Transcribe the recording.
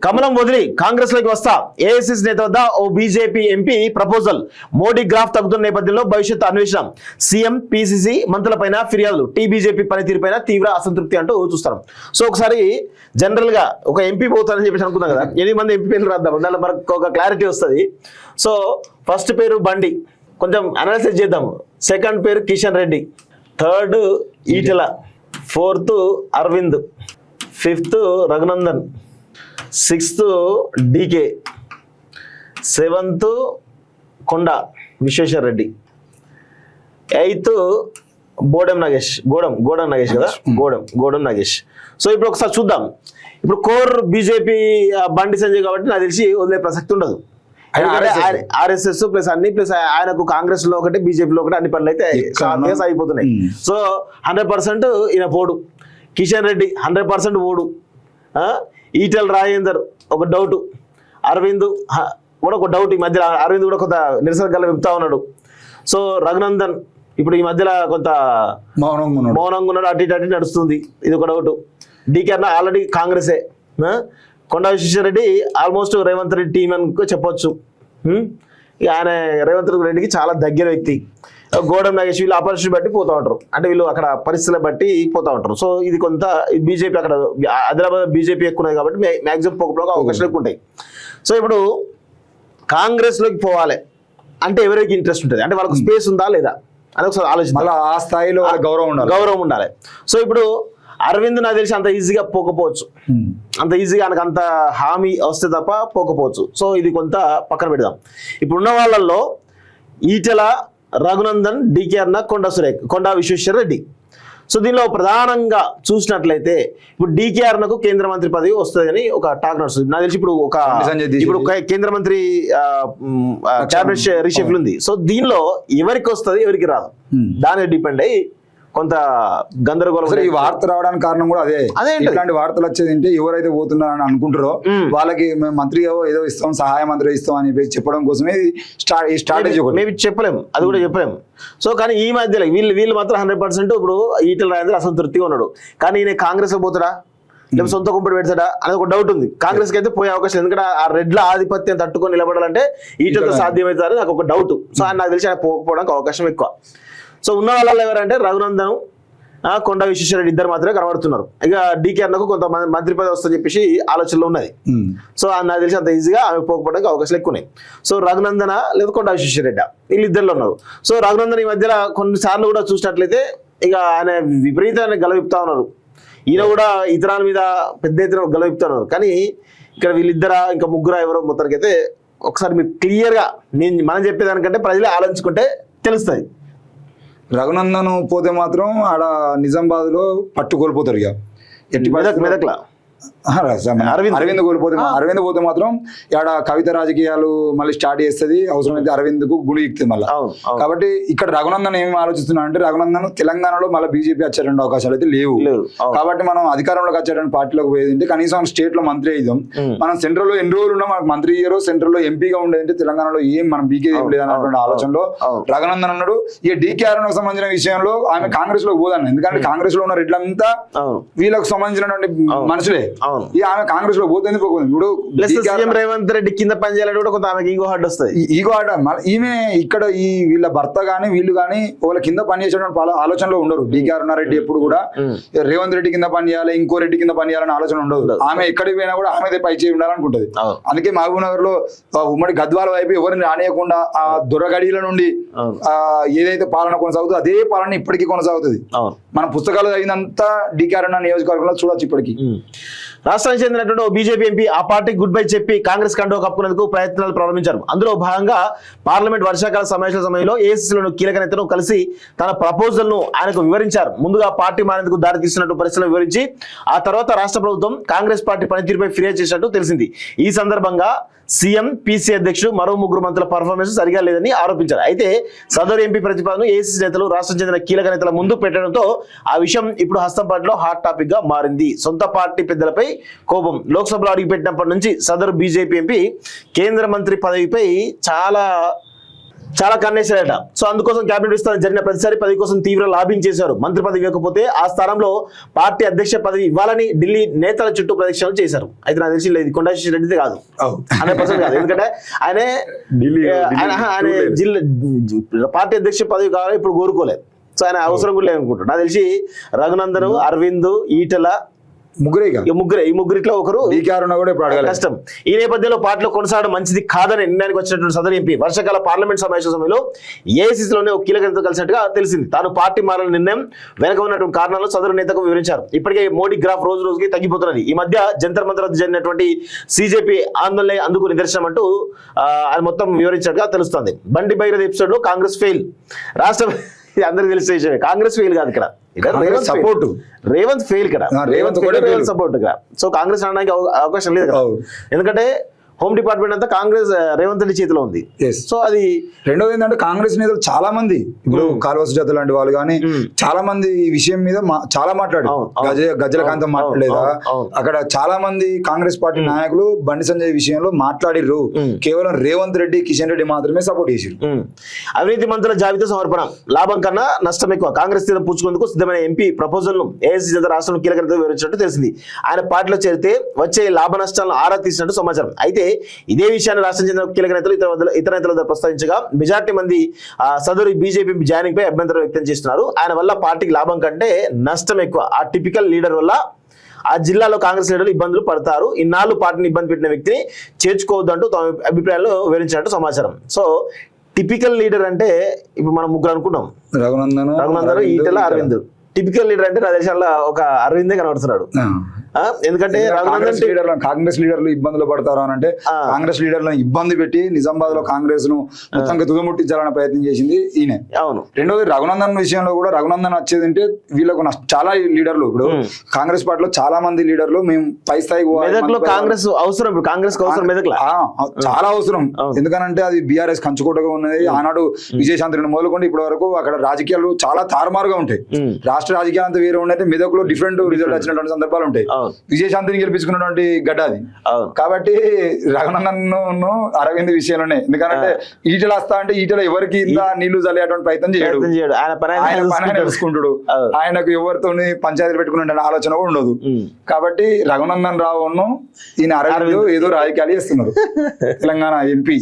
కమలం వదిలి కాంగ్రెస్ లోకి వస్తా ఏఐసిసి నేత వద్ద ఓ BJP MP proposal. Modi graph తగ్గుతున్న నేపథ్యంలో భవిష్యత్తు అన్వేషణ. సీఎం పిసిసి మంత్రులపైన ఫిర్యాదులు. టీబీజేపీ పనితీరుపైన తీవ్ర అసంతృప్తి అంటూ చూస్తాం. సో ఒకసారి జనరల్ గా ఒక ఎంపీ పోతారని చెప్పేసి అనుకున్నాం కదా, 8 మంది ఎంపీ పేర్లు రాద్దాం, దాంట్లో మనకు ఒక క్లారిటీ వస్తుంది. సో ఫస్ట్ పేరు బండి, కొంచెం అనాలిసిస్ చేద్దాం. సెకండ్ పేరు Kishan Reddy, third Etela, fourth Arvind, fifth Raghunandan, sixth DK, seventh Konda Vishweshwar Reddy, eighth Godam Nagesh కదా, గోడం నాగేష్. సో ఇప్పుడు ఒకసారి చూద్దాం. ఇప్పుడు కోర్ బీజేపీ బండి సంజయ్ కాబట్టి నాకు తెలిసి వదిలే ప్రసక్తి ఉండదు. ఆర్ఎస్ఎస్ ప్లస్ అన్ని ప్లస్ ఆయనకు కాంగ్రెస్ లో ఒకటి బీజేపీలో ఒకటి అన్ని పనులు అయితే అయిపోతున్నాయి. సో 100% ఈయన పోడు. కిషన్ రెడ్డి 100% ఓడు. ఈటెల రాజేందర్ ఒక డౌట్, అరవింద్ కూడా ఒక డౌట్. ఈ మధ్య అరవింద్ కూడా కొంత నిరసన గల చెప్తా ఉన్నాడు. సో రఘునందన్ ఇప్పుడు ఈ మధ్యలో కొంత మౌనంగా ఉన్నాడు, అటు ఇటు నడుస్తుంది, ఇది ఒక డౌట్. డీకే అన్న ఆల్రెడీ కాంగ్రెసే. కొండా విశ్వేశ్వరరెడ్డి ఆల్మోస్ట్ రేవంత్ రెడ్డి టీం అని చెప్పొచ్చు. ఆయన రేవంత్ రెడ్డికి చాలా దగ్గర వ్యక్తి. గోడం నాగేష్ వీళ్ళు ఆపర్చునిటీ బట్టి పోతూ ఉంటారు, అంటే వీళ్ళు అక్కడ పరిస్థితుల బట్టి పోతూ ఉంటారు. సో ఇది కొంత బీజేపీ అక్కడ ఆదిలాబాద్ బీజేపీ ఎక్కువ ఉన్నది కాబట్టి మ్యాక్సిమం పోకపోవడానికి అవకాశాలు ఎక్కువ ఉంటాయి. సో ఇప్పుడు కాంగ్రెస్లోకి పోవాలి అంటే ఎవరికి ఇంట్రెస్ట్ ఉంటుంది, అంటే వాళ్ళకు స్పేస్ ఉందా లేదా అని ఒకసారి ఆలోచించాలి. ఆ స్థాయిలో గౌరవం ఉండాలి. సో ఇప్పుడు అరవింద్ నాకు తెలిసి అంత ఈజీగా పోకపోవచ్చు, అంత ఈజీగా ఆయనకు అంత హామీ వస్తే తప్ప పోకపోవచ్చు. సో ఇది కొంత పక్కన పెడదాం. ఇప్పుడున్న వాళ్ళల్లో ఈటెల, రఘునందన్, డీకే అన్న, కొండా విశ్వేశ్వర రెడ్డి. సో దీనిలో ప్రధానంగా చూసినట్లయితే ఇప్పుడు డీకే అన్నకు కేంద్ర మంత్రి పదవి వస్తుందని ఒక టాక్ నడుస్తుంది. నాకు తెలిసి ఇప్పుడు కేంద్ర మంత్రి క్యాబినెట్ రిషఫల్ ఉంది. సో దీనిలో ఎవరికి వస్తుంది ఎవరికి రాదు దాని డిపెండ్ అయ్యి కొంత గందరగోళం. ఈ వార్త రావడానికి కారణం కూడా అదే. ఇట్లాంటి వార్తలు వచ్చేది అంటే ఎవరైతే పోతున్నారని అనుకుంటారో వాళ్ళకి మేము మంత్రి ఏదో ఇస్తాం, సహాయ మంత్రి ఇస్తాం అని చెప్పడం కోసమే ఈ స్ట్రాటజీ. మేము చెప్పలేము, అది కూడా చెప్పలేము. సో కానీ ఈ మధ్యలో వీళ్ళు మాత్రం 100% ఇప్పుడు ఈటెల రాజేందర్ అసంతృప్తిగా ఉన్నాడు. కానీ ఈయన కాంగ్రెస్ పోతాడా లేకపోతే సొంత కుంపటి పెడతాడా అనేది ఒక డౌట్ ఉంది. కాంగ్రెస్ కి అయితే పోయే అవకాశం, ఎందుకంటే ఆ రెడ్ల ఆధిపత్యం తట్టుకొని నిలబడాలంటే ఈటెలతో సాధ్యమవుతారని నాకు ఒక డౌట్. సో ఆయన నాకు తెలిసి ఆయన పోకపోవడానికి అవకాశం ఎక్కువ. సో ఉన్న వాళ్ళలో ఎవరంటే రఘునందన్, కొండా విశ్వేశ్వరరెడ్డి ఇద్దరు మాత్రమే కనబడుతున్నారు. ఇక డీకే అన్నకు కొంత మంత్రి పదవి వస్తుందని చెప్పేసి ఆలోచనలో ఉన్నది. సో నాకు తెలిసి అంత ఈజీగా ఆమె పోకపోవడానికి అవకాశాలు ఎక్కువ ఉన్నాయి. సో రఘునందన లేదా కొండా విశ్వేశ్వరరెడ్డి వీళ్ళిద్దరిలో ఉన్నారు. సో రఘునందన్ ఈ మధ్యలో కొన్నిసార్లు కూడా చూసినట్లయితే ఇక ఆయన విపరీతమైన గలవిపుతా ఉన్నారు. ఈయన కూడా ఇతరాల మీద పెద్ద ఎత్తున గలవిపుతా ఉన్నారు. కానీ ఇక్కడ వీళ్ళిద్దరా ఇంకా ముగ్గురా ఎవరో మొత్తానికి అయితే ఒకసారి మీరు క్లియర్గా మనం చెప్పేదానికంటే ప్రజలే ఆలోచించుకుంటే తెలుస్తుంది. రఘునందన్ పోతే మాత్రం ఆడ నిజామాబాద్ లో పట్టు కోల్పోతారు. ఇక ఎట్టి మెదక్లా అరవింద్ కోల్పోతే అరవింద్ పోతే మాత్రం ఆడ కవిత రాజకీయాలు మళ్ళీ స్టార్ట్ చేస్తుంది. అవసరమైతే అరవింద్ కు గుడి ఎక్కుతుంది మళ్ళీ. కాబట్టి ఇక్కడ రఘునందన్ ఏమి ఆలోచిస్తున్నా అంటే రఘునందన్ తెలంగాణలో మళ్ళీ బీజేపీ వచ్చేటువంటి అవకాశాలు అయితే లేవు. కాబట్టి మనం అధికారంలోకి వచ్చేటువంటి పార్టీలోకి పోయేది అంటే కనీసం స్టేట్ లో మంత్రి అయిదాం. మనం సెంట్రల్ లో ఎన్ని రోజులు ఉన్నా మనకు మంత్రి అయ్యారో సెంట్రల్ లో ఎంపీగా ఉండేదంటే తెలంగాణలో ఏం మనం బీకే ఏం లేదన్నటువంటి ఆలోచనలో రఘునందన్ ఉన్నాడు. ఈ డీకేఆర్ సంబంధించిన విషయంలో ఆమె కాంగ్రెస్ లో పోదన్న, ఎందుకంటే కాంగ్రెస్ లో ఉన్న రెడ్లంతా వీళ్ళకు సంబంధించినటువంటి మనుషులే. ఆమె కాంగ్రెస్ లో పోతుంది. ఇప్పుడు రేవంత్ రెడ్డి కింద పనిచేయాలంటే కూడా కొంత ఆమెకి ఈగో హార్ట్ వస్తుంది. ఈగో హార్ట్ ఈమె ఇక్కడ ఈ వీళ్ళ భర్త గానీ వీళ్ళు గానీ వాళ్ళ కింద పనిచేసేటువంటి ఆలోచనలో ఉండరు. డీకేఆర్ రెడ్డి ఎప్పుడు కూడా రేవంత్ రెడ్డి కింద పని చేయాలి, ఇంకో రెడ్డి కింద పని చేయాలని ఆలోచన ఉండదు. ఆమె ఎక్కడికి పోయినా కూడా ఆమె పై చేయి ఉండాలనుకుంటది. అందుకే మహబూబ్ నగర్ లో ఉమ్మడి గద్వాల వైపు ఎవరిని రానియకుండా ఆ దొరగడిల నుండి ఏదైతే పాలన కొనసాగుతుందో అదే పాలన ఇప్పటికీ కొనసాగుతుంది. మన పుస్తకాలు అయినంత డీకేఆర్ నియోజకవర్గంలో చూడొచ్చు. ఇప్పటికీ రాష్ట్రానికి చెందినటువంటి బీజేపీ ఎంపీ ఆ పార్టీకి గుడ్ బై చెప్పి కాంగ్రెస్ కండో కప్పుకునేందుకు ప్రయత్నాలు ప్రారంభించారు. అందులో భాగంగా పార్లమెంట్ వర్షాకాల సమావేశాల సమయంలో ఏఐసీసీలోని కీలక నేతను కలిసి తన ప్రపోజల్ ను ఆయనకు వివరించారు. ముందుగా పార్టీ మారేందుకు దారి తీస్తున్నట్టు పరిస్థితులను వివరించి ఆ తర్వాత రాష్ట్ర ప్రభుత్వం కాంగ్రెస్ పార్టీ పనితీరుపై ఫిర్యాదు చేసినట్టు తెలిసింది. ఈ సందర్భంగా సీఎం పీసీ అధ్యక్షుడు మరో 3 మంత్రుల పర్ఫార్మెన్స్ సరిగా లేదని ఆరోపించారు. అయితే సదరు ఎంపీ ప్రతిపాదన ఏఐసీసీ నేతలు రాష్ట్రం చెందిన కీలక నేతల ముందు పెట్టడంతో ఆ విషయం ఇప్పుడు హస్తంపాటిలో హాట్ టాపిక్ గా మారింది. సొంత పార్టీ పెద్దలపై కోపం. లోక్సభలో అడుగుపెట్టినప్పటి నుంచి సదరు బీజేపీ ఎంపీ కేంద్ర మంత్రి పదవిపై చాలా చాలా కన్నేశారట. సో అందుకోసం కేబినెట్ విస్తరణ జరిగిన ప్రతిసారి పదవి కోసం తీవ్ర లాబింగ్ చేశారు. మంత్రి పదవి ఇవ్వకపోతే ఆ స్థానంలో పార్టీ అధ్యక్ష పదవి ఇవ్వాలని ఢిల్లీ నేతల చుట్టూ ప్రదక్షిణలు చేశారు. అయితే నాకు తెలిసి ఇది కొండా రెడ్డిది కాదు, 100% కాదు. ఎందుకంటే ఆయన జిల్లా పార్టీ అధ్యక్ష పదవి కావాలని ఇప్పుడు కోరుకోలేదు. సో ఆయన అవసరం కూడా లేదనుకుంటారు. నాకు తెలిసి రఘునందన్, అరవింద్, ఈటల ఈ ముగ్గురిట్లో ఒకరు కష్టం. ఈ నేపథ్యంలో పార్టీలో కొనసాగడం మంచిది కాదని నిర్ణయానికి వచ్చినటువంటి సదరు ఎంపీ వర్షాకాల పార్లమెంట్ సమావేశం సమయంలో ఏఐసీసీలోనే ఒక కీలక నేతతో కలిసినట్టుగా తెలిసింది. తాను పార్టీ మారాలని నిర్ణయం వెనక ఉన్నటువంటి కారణాలు సదరు నేతకు వివరించారు. ఇప్పటికే మోడీ గ్రాఫ్ రోజు రోజుకి తగ్గిపోతున్నది. ఈ మధ్య జంతర్ మంతర్ వద్ద జరిగినటువంటి సిజేపీ ఆందోళన అందుకు నిదర్శనం అంటూ అది మొత్తం వివరించినట్టుగా తెలుస్తోంది. బండి బైరద్ ఎపిసోడ్ లో కాంగ్రెస్ ఫెయిల్. రాష్ట్ర అందరికి తెలిసే విషయమే, కాంగ్రెస్ ఫెయిల్ కాదు ఇక్కడ, సపోర్ట్ రేవంత్ ఫెయిల్ ఇక్కడ, రేవంత్ సపోర్ట్ ఇక్కడ. సో కాంగ్రెస్ అనడానికి అవకాశం లేదు కదా, ఎందుకంటే హోమ్ డిపార్ట్మెంట్ అంతా కాంగ్రెస్ రేవంత్ రెడ్డి చేతిలో ఉంది. సో అది రెండోది ఏంటంటే కాంగ్రెస్ నేతలు చాలా మంది ఇప్పుడు కాలువసు జాతి లాంటి వాళ్ళు కానీ చాలా మంది ఈ విషయం మీద చాలా మాట్లాడారు. గజ్జల కాంతం మాట్లాడలేదా, అక్కడ చాలా మంది కాంగ్రెస్ పార్టీ నాయకులు బండి సంజయ్ విషయంలో మాట్లాడిర్రు. కేవలం రేవంత్ రెడ్డి, కిషన్ రెడ్డి మాత్రమే సపోర్ట్ చేసారు. అవినీతి మంత్రుల జాబితా సమర్పణ, లాభం కన్నా నష్టం ఎక్కువ. కాంగ్రెస్ తీరం పుచ్చుకుందుకు సిద్ధమైన ఎంపీ ప్రపోజల్ ను ఏఐసీసీ చేత రాష్ట్రంలో కీలక నేతలు వివరించినట్టు తెలిసింది. ఆయన పార్టీలో చేరితే వచ్చే లాభ నష్టాలను ఆరా తీసినట్టు సమాచారం. అయితే ఇదే విషయాన్ని రాష్ట్రం చెందిన కీలక నేతలు ఇతర నేతల ద్వారా ప్రస్తావించగా మెజార్టీ మంది సదరు బీజేపీ జాయినింగ్ పై అభ్యంతరం వ్యక్తం చేస్తున్నారు. ఆయన వల్ల పార్టీకి లాభం కంటే నష్టం ఎక్కువ. ఆ టిపికల్ లీడర్ వల్ల ఆ జిల్లాలో కాంగ్రెస్ లీడర్లు ఇబ్బందులు పడతారు. ఇన్నాళ్ళు పార్టీని ఇబ్బంది పెట్టిన వ్యక్తిని చేర్చుకోవద్దంటూ తమ అభిప్రాయాలు వివరించినట్టు సమాచారం. సో టిపికల్ లీడర్ అంటే ఇప్పుడు మనం ముగ్గురు అనుకున్నాం, రఘునందన్, ఈటల, అరవింద్. టిపికల్ లీడర్ అంటే నా దేశంలో ఒక అరవిందే కనబడుతున్నాడు. ఎందుకంటే కాంగ్రెస్ లీడర్లు ఇబ్బందులు పడతారు అని అంటే కాంగ్రెస్ లీడర్లను ఇబ్బంది పెట్టి నిజామాబాద్ లో కాంగ్రెస్ ను మొత్తంగా తుదముట్టించాలనే ప్రయత్నం చేసింది ఈయన. అవును. రెండోది రఘునందన్ విషయంలో కూడా రఘునందన్ వచ్చేది అంటే వీళ్ళకు చాలా లీడర్లు ఇప్పుడు కాంగ్రెస్ పార్టీలో చాలా మంది లీడర్లు మేము పై స్థాయికి కాంగ్రెస్ అవసరం, కాంగ్రెస్ చాలా అవసరం. ఎందుకనంటే అది బీఆర్ఎస్ కంచుకోటగా ఉన్నది. ఆనాడు విజయశాంతి నుండి మొదలుకొని ఇప్పటి వరకు అక్కడ రాజకీయాలు చాలా తారుమారుగా ఉంటాయి. రాష్ట్ర రాజకీయాలు అంతా వేరే ఉండేది, మెదక్లో డిఫరెంట్ రిజల్ట్ వచ్చినటువంటి సందర్భాలు ఉంటాయి. విజయశాంతిని గెలిపించుకున్నటువంటి గడ్డ అది. కాబట్టి రఘునందన్ అరవింద్ విషయంలోనే, ఎందుకంటే ఈటల వస్తా అంటే ఈటల ఎవరికి ఇంత నీళ్లు చల్లేటువంటి ప్రయత్నం చేయడు, ఆయన తెలుసుకుంటాడు. ఆయనకు ఎవరితో పంచాయతీలు పెట్టుకునే ఆలోచన కూడా ఉండదు. కాబట్టి రఘునందన్ రావును ఈయన అరవింద్ ఏదో రాజకీయాలు చేస్తున్నారు. తెలంగాణ ఎంపీ.